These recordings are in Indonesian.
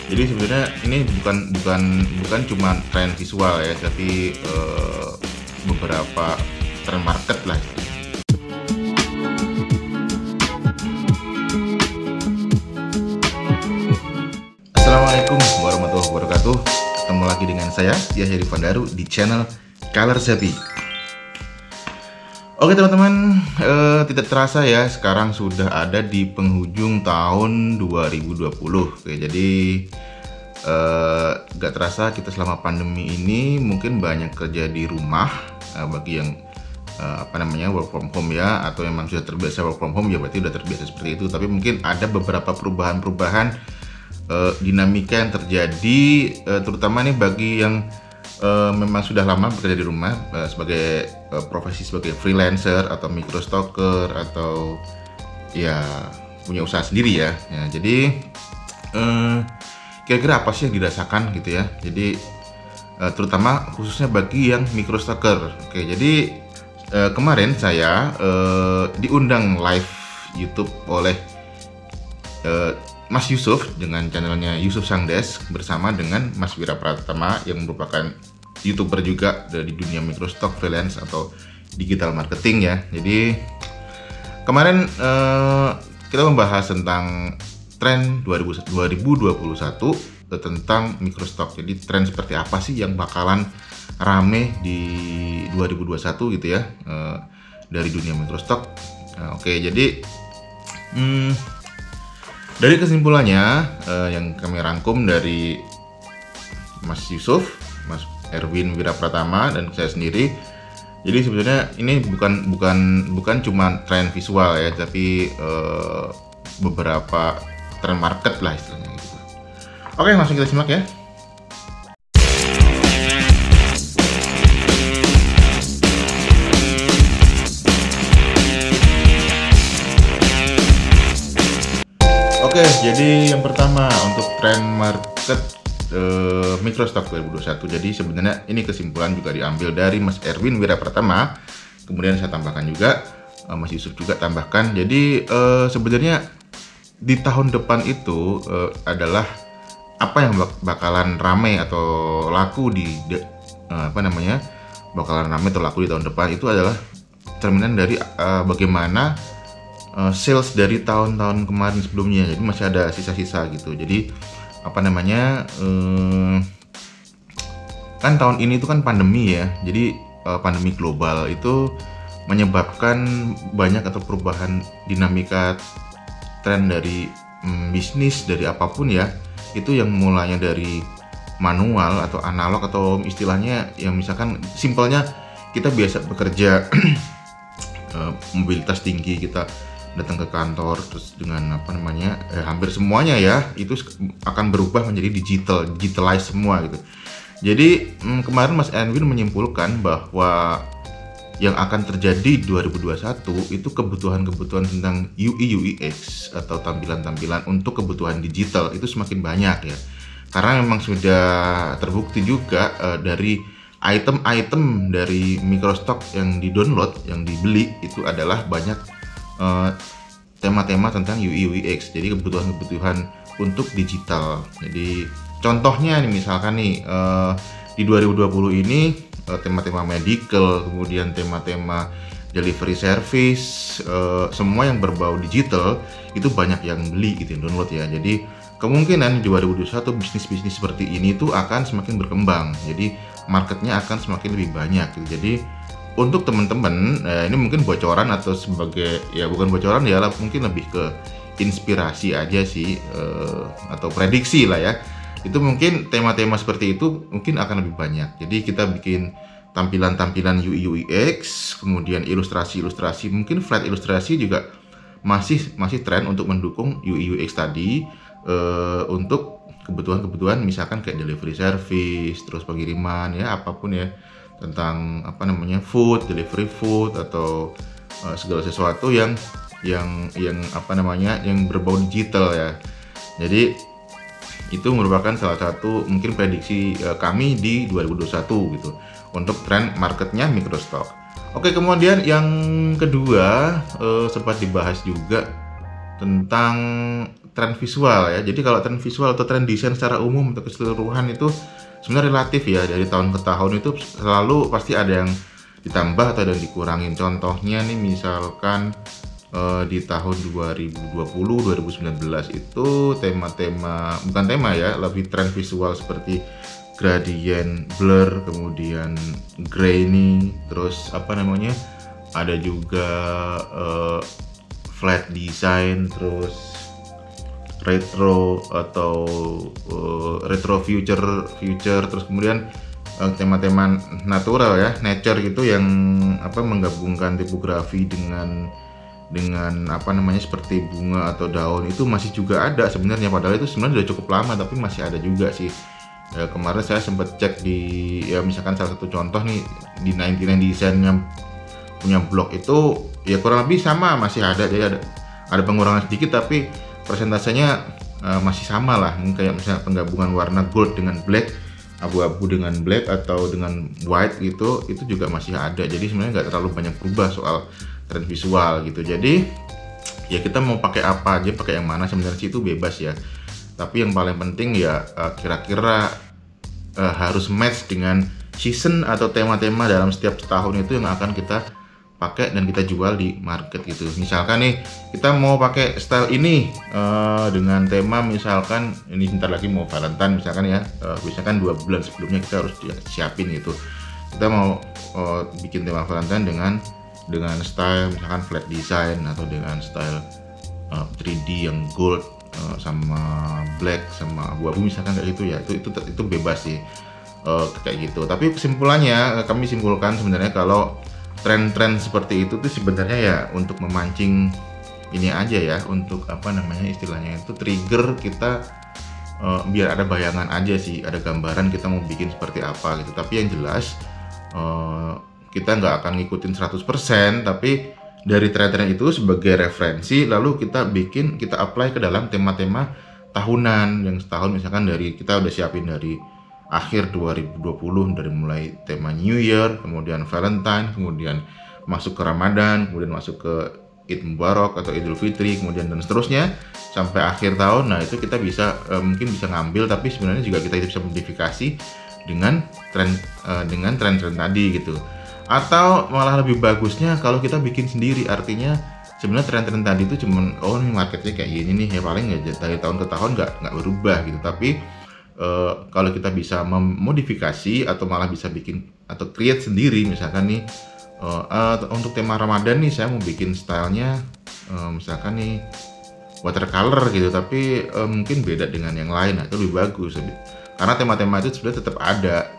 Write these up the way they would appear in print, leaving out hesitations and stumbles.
Jadi sebenarnya ini bukan cuma tren visual ya, tapi beberapa tren market lah. Assalamualaikum warahmatullahi wabarakatuh. Ketemu lagi dengan saya Yahya Rifandaru di channel Color Zappy. Oke teman-teman, tidak terasa ya sekarang sudah ada di penghujung tahun 2020. Oke, jadi gak terasa kita selama pandemi ini mungkin banyak kerja di rumah. Bagi yang work from home ya, atau memang sudah terbiasa work from home ya berarti sudah terbiasa seperti itu. Tapi mungkin ada beberapa perubahan dinamika yang terjadi, terutama nih bagi yang memang sudah lama bekerja di rumah sebagai profesi sebagai freelancer atau microstocker atau ya punya usaha sendiri ya. Jadi kira-kira apa sih yang dirasakan gitu ya. Jadi terutama khususnya bagi yang microstocker. Oke, jadi kemarin saya diundang live YouTube oleh Mas Yusuf dengan channelnya Yusuf Sangdes bersama dengan Mas Wira Pratama yang merupakan YouTuber juga dari dunia microstock, freelance atau digital marketing ya. Jadi kemarin kita membahas tentang tren 2021 tentang microstock. Jadi tren seperti apa sih yang bakalan rame di 2021 gitu ya, dari dunia microstock. Oke, jadi dari kesimpulannya yang kami rangkum dari Mas Yusuf, Mas Erwin Wira Pratama dan saya sendiri. Jadi sebenarnya ini bukan cuma tren visual ya, tapi beberapa tren market lah istilahnya gitu. Oke, langsung kita simak ya. Oke, jadi yang pertama untuk tren market microstock 2021. Jadi sebenarnya ini kesimpulan juga diambil dari Mas Erwin Wira Pratama. Kemudian saya tambahkan juga, Mas Yusuf juga tambahkan. Jadi sebenarnya di tahun depan itu adalah apa yang bakalan ramai atau laku bakalan ramai atau laku di tahun depan itu adalah cerminan dari bagaimana sales dari tahun-tahun kemarin sebelumnya. Jadi masih ada sisa-sisa gitu. Jadi kan tahun ini itu kan pandemi ya. Jadi pandemi global itu menyebabkan banyak atau perubahan dinamika tren dari bisnis, dari apapun ya. Itu yang mulanya dari manual atau analog atau istilahnya yang misalkan simpelnya kita biasa bekerja mobilitas tinggi, kita datang ke kantor terus dengan hampir semuanya ya itu akan berubah menjadi digitalize semua gitu. Jadi kemarin Mas Erwin menyimpulkan bahwa yang akan terjadi 2021 itu kebutuhan-kebutuhan tentang UI UX atau tampilan-tampilan untuk kebutuhan digital itu semakin banyak ya. Karena memang sudah terbukti juga dari item-item dari microstock yang di-download, yang dibeli itu adalah banyak tema-tema tentang UI UX. Jadi kebutuhan-kebutuhan untuk digital. Jadi contohnya nih misalkan nih di 2020 ini tema-tema medical, kemudian tema-tema delivery service, semua yang berbau digital itu banyak yang beli gitu, download ya. Jadi kemungkinan di 2021 bisnis-bisnis seperti ini tuh akan semakin berkembang. Jadi marketnya akan semakin lebih banyak gitu. Jadi untuk teman-teman, ini mungkin bocoran atau sebagai ya bukan bocoran ya, mungkin lebih ke inspirasi aja sih atau prediksi lah ya. Itu mungkin tema-tema seperti itu mungkin akan lebih banyak. Jadi kita bikin tampilan-tampilan UI UX, kemudian ilustrasi-ilustrasi, mungkin flat ilustrasi juga masih tren untuk mendukung UI UX tadi untuk kebutuhan-kebutuhan misalkan kayak delivery service, terus pengiriman ya apapun ya, tentang delivery food atau segala sesuatu yang berbau digital ya. Jadi itu merupakan salah satu mungkin prediksi kami di 2021 gitu untuk tren marketnya microstock. Oke, kemudian yang kedua sempat dibahas juga tentang tren visual ya. Jadi kalau tren visual atau tren desain secara umum untuk keseluruhan itu sebenarnya relatif ya, dari tahun ke tahun itu selalu pasti ada yang ditambah atau ada yang dikurangin. Contohnya nih misalkan di tahun 2020-2019 itu tema-tema, bukan tema ya, lebih tren visual seperti gradient, blur, kemudian grainy, terus apa namanya, ada juga flat design, terus retro atau retro future, terus kemudian tema-tema natural ya, nature gitu, yang apa, menggabungkan tipografi dengan apa namanya, seperti bunga atau daun. Itu masih juga ada sebenarnya, padahal itu sebenarnya udah cukup lama tapi masih ada juga sih. Kemarin saya sempat cek di, ya misalkan salah satu contoh nih, di 99 Design yang punya blog itu ya kurang lebih sama, masih ada. Jadi ada pengurangan sedikit tapi persentasenya masih sama lah. Kayak misalnya penggabungan warna gold dengan black, abu-abu dengan black atau dengan white gitu, itu juga masih ada. Jadi sebenarnya nggak terlalu banyak berubah soal tren visual gitu. Jadi ya kita mau pakai apa aja, pakai yang mana sebenarnya sih itu bebas ya. Tapi yang paling penting ya kira-kira harus match dengan season atau tema-tema dalam setiap tahun itu yang akan kita pakai dan kita jual di market gitu. Misalkan nih kita mau pakai style ini dengan tema, misalkan ini bentar lagi mau Valentine misalkan ya, misalkan 2 bulan sebelumnya kita harus siapin gitu. Kita mau bikin tema Valentine dengan style misalkan flat design atau dengan style 3D yang gold sama black sama abu-abu misalkan kayak gitu ya. Itu bebas sih kayak gitu. Tapi kesimpulannya kami simpulkan sebenarnya kalau tren-tren seperti itu tuh sebenarnya ya untuk memancing ini aja ya, untuk apa namanya istilahnya itu trigger kita, biar ada bayangan aja sih, ada gambaran kita mau bikin seperti apa gitu. Tapi yang jelas kita nggak akan ngikutin 100%, tapi dari tren-tren itu sebagai referensi, lalu kita apply ke dalam tema-tema tahunan yang setahun. Misalkan dari kita udah siapin dari akhir 2020, dari mulai tema New Year, kemudian Valentine, kemudian masuk ke Ramadan, kemudian masuk ke Eid Mubarak atau Idul Fitri, kemudian dan seterusnya sampai akhir tahun. Nah itu kita bisa mungkin bisa ngambil, tapi sebenarnya juga kita bisa modifikasi dengan tren-tren tadi gitu. Atau malah lebih bagusnya kalau kita bikin sendiri, artinya sebenarnya tren-tren tadi itu cuman ini marketnya kayak gini nih ya, paling nggak dari tahun ke tahun nggak berubah gitu. Tapi kalau kita bisa memodifikasi atau malah bisa bikin atau create sendiri, misalkan nih untuk tema Ramadan nih saya mau bikin stylenya misalkan nih watercolor gitu, tapi mungkin beda dengan yang lain. Nah, itu lebih bagus karena tema-tema itu sebenarnya tetap ada,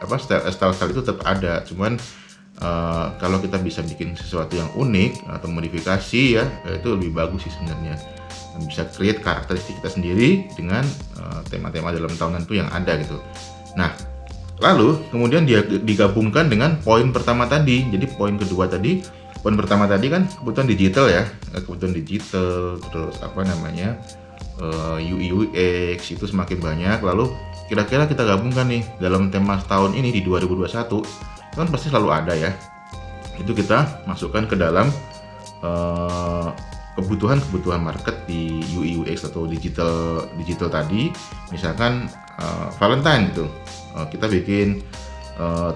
style-style itu tetap ada, cuman kalau kita bisa bikin sesuatu yang unik atau modifikasi ya, itu lebih bagus sih sebenarnya. Bisa create karakteristik kita sendiri dengan tema-tema dalam tahunan itu yang ada gitu. Nah, lalu kemudian dia digabungkan dengan poin pertama tadi. Jadi poin kedua tadi, poin pertama tadi kan kebutuhan digital ya, kebutuhan digital, terus apa namanya UI UX itu semakin banyak. Lalu kira-kira kita gabungkan nih dalam tema setahun ini di 2021, itu kan pasti selalu ada ya. Itu kita masukkan ke dalam kebutuhan market di UI UX atau digital tadi. Misalkan Valentine gitu, kita bikin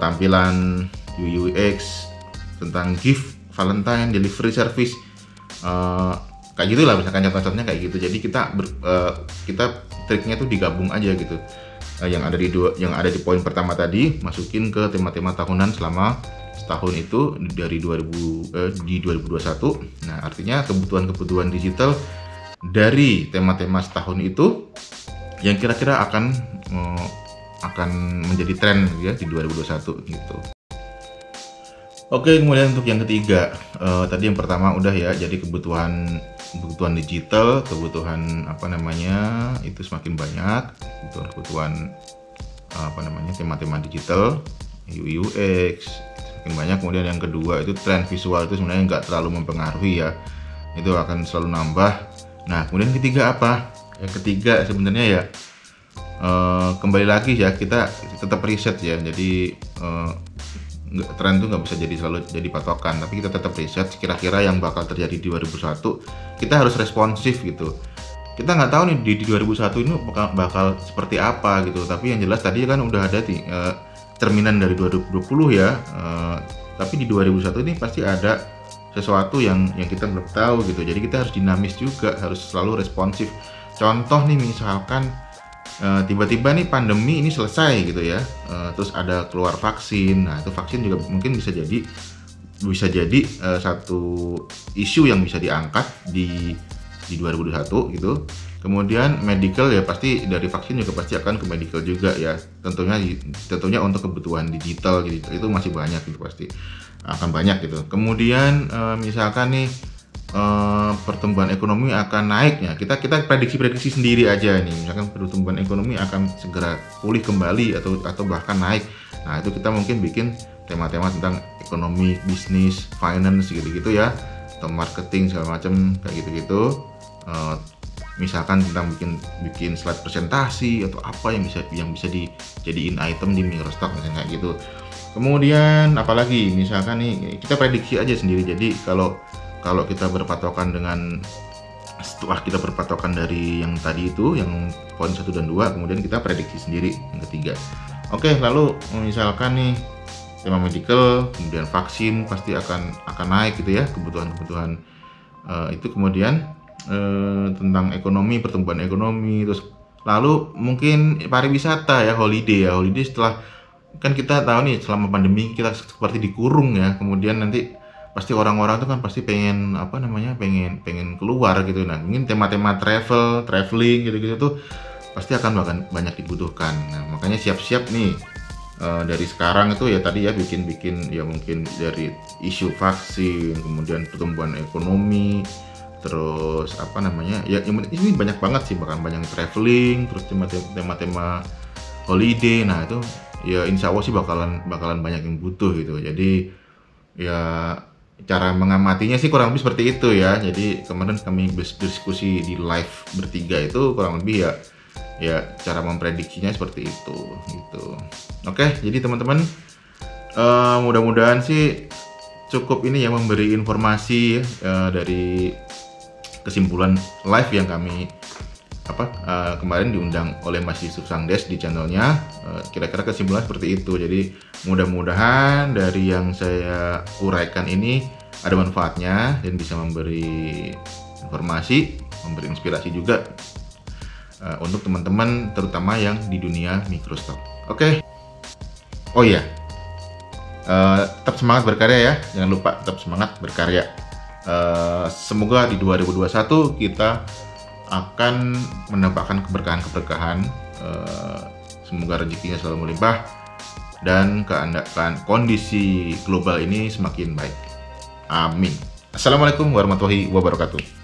tampilan UI UX tentang gift Valentine, delivery service, kayak gitulah misalkan contoh-contohnya kayak gitu. Jadi kita triknya tuh digabung aja gitu, yang ada di poin pertama tadi masukin ke tema-tema tahunan selama setahun itu di 2021. Nah, artinya kebutuhan digital dari tema-tema setahun itu yang kira-kira akan menjadi tren ya di 2021 gitu. Oke, kemudian untuk yang ketiga, tadi yang pertama udah ya, jadi kebutuhan digital, kebutuhan apa namanya itu semakin banyak, kebutuhan apa namanya tema-tema digital, UI UX semakin banyak. Kemudian yang kedua itu tren visual, itu sebenarnya nggak terlalu mempengaruhi ya, itu akan selalu nambah. Nah, kemudian ketiga apa? Yang ketiga sebenarnya ya kembali lagi ya, kita tetap riset ya, jadi tren itu nggak bisa jadi selalu jadi patokan, tapi kita tetap riset kira-kira yang bakal terjadi di 2001. Kita harus responsif gitu. Kita nggak tahu nih di 2001 ini bakal seperti apa gitu, tapi yang jelas tadi kan udah ada cerminan dari 2020 ya, tapi di 2001 ini pasti ada sesuatu yang kita belum tahu gitu. Jadi kita harus dinamis juga, harus selalu responsif. Contoh nih misalkan tiba-tiba nih pandemi ini selesai gitu ya, terus ada keluar vaksin. Nah itu vaksin juga mungkin bisa jadi satu isu yang bisa diangkat di 2021 gitu. Kemudian medical ya, pasti dari vaksin juga pasti akan ke medical juga ya, tentunya untuk kebutuhan digital gitu, itu masih banyak gitu, pasti akan banyak gitu. Kemudian misalkan nih pertumbuhan ekonomi akan naiknya, kita prediksi sendiri aja nih, misalkan pertumbuhan ekonomi akan segera pulih kembali atau bahkan naik. Nah itu kita mungkin bikin tema-tema tentang ekonomi, bisnis, finance gitu ya, atau marketing segala macam kayak gitu. Misalkan tentang bikin slide presentasi atau apa yang bisa dijadiin item di Microstock misalnya kayak gitu. Kemudian apalagi misalkan nih kita prediksi aja sendiri. Jadi kalau kita berpatokan setelah kita berpatokan dari yang tadi itu, yang poin 1 dan 2, kemudian kita prediksi sendiri yang ketiga. Oke, lalu misalkan nih tema medical, kemudian vaksin pasti akan naik gitu ya, kebutuhan itu. Kemudian tentang ekonomi, pertumbuhan ekonomi, terus lalu mungkin pariwisata ya, holiday setelah kan kita tahu nih selama pandemi kita seperti dikurung ya, kemudian nanti pasti orang-orang tuh kan pasti pengen pengen keluar gitu. Nah mungkin tema-tema traveling gitu tuh pasti akan banyak dibutuhkan. Nah makanya siap-siap nih dari sekarang itu ya tadi ya, bikin ya mungkin dari isu vaksin, kemudian pertumbuhan ekonomi, terus ya ini banyak banget sih, bahkan banyak traveling, terus tema-tema holiday. Nah itu ya insya Allah sih bakalan banyak yang butuh gitu. Jadi ya cara mengamatinya sih kurang lebih seperti itu ya. Jadi kemarin kami berdiskusi di live bertiga itu kurang lebih ya cara memprediksinya seperti itu gitu. Oke, jadi teman-teman mudah-mudahan sih cukup ini ya, memberi informasi dari kesimpulan live yang kami kemarin diundang oleh Mas Yusuf Sangdes di channelnya. Kira-kira kesimpulan seperti itu. Jadi mudah-mudahan dari yang saya uraikan ini ada manfaatnya dan bisa memberi informasi, memberi inspirasi juga untuk teman-teman terutama yang di dunia Microstock. Oke. Oh iya, tetap semangat berkarya ya, jangan lupa tetap semangat berkarya. Semoga di 2021 kita akan mendapatkan keberkahan. Semoga rezekinya selalu melimpah dan kondisi global ini semakin baik. Amin. Assalamualaikum warahmatullahi wabarakatuh.